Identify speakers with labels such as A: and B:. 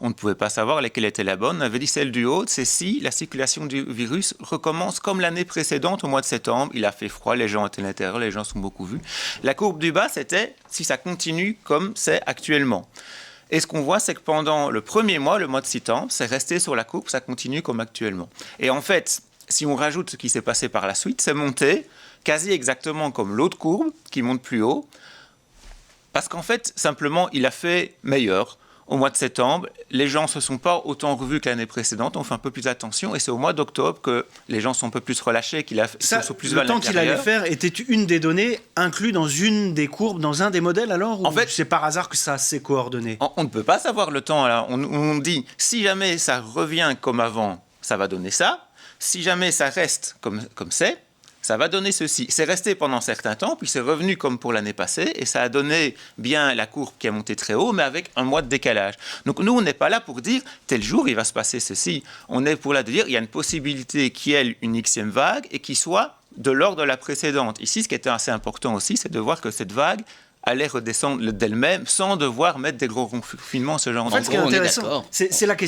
A: on ne pouvait pas savoir laquelle était la bonne. On avait dit celle du haut, c'est si la circulation du virus recommence comme l'année précédente au mois de septembre. Il a fait froid, les gens étaient à l'intérieur, les gens sont beaucoup vus. La courbe du bas, c'était si ça continue comme c'est actuellement. Et ce qu'on voit, c'est que pendant le premier mois, le mois de septembre, c'est resté sur la courbe, ça continue comme actuellement. Et en fait, si on rajoute ce qui s'est passé par la suite, c'est monté quasi exactement comme l'autre courbe qui monte plus haut. Parce qu'en fait, simplement, il a fait meilleur. Au mois de septembre, les gens ne se sont pas autant revus que l'année précédente, on fait un peu plus attention, et c'est au mois d'octobre que les gens sont un peu plus relâchés, sont plus
B: le temps qu'il allait faire était une des données incluses dans une des courbes, dans un des modèles alors,
A: en fait,
B: c'est par hasard que ça s'est coordonné?
A: On ne peut pas savoir le temps. Alors, on dit, si jamais ça revient comme avant, ça va donner ça. Si jamais ça reste comme c'est, ça va donner ceci. C'est resté pendant un certain temps, puis c'est revenu comme pour l'année passée, et ça a donné bien la courbe qui a monté très haut, mais avec un mois de décalage. Donc nous, on n'est pas là pour dire, tel jour, il va se passer ceci. On est pour là de dire, il y a une possibilité qu'il y ait une xème vague, et qui soit de l'ordre de la précédente. Ici, ce qui était assez important aussi, c'est de voir que cette vague allait redescendre d'elle-même, sans devoir mettre des gros confinements, ce genre de choses.
B: En fait, ce qui est intéressant, c'est la question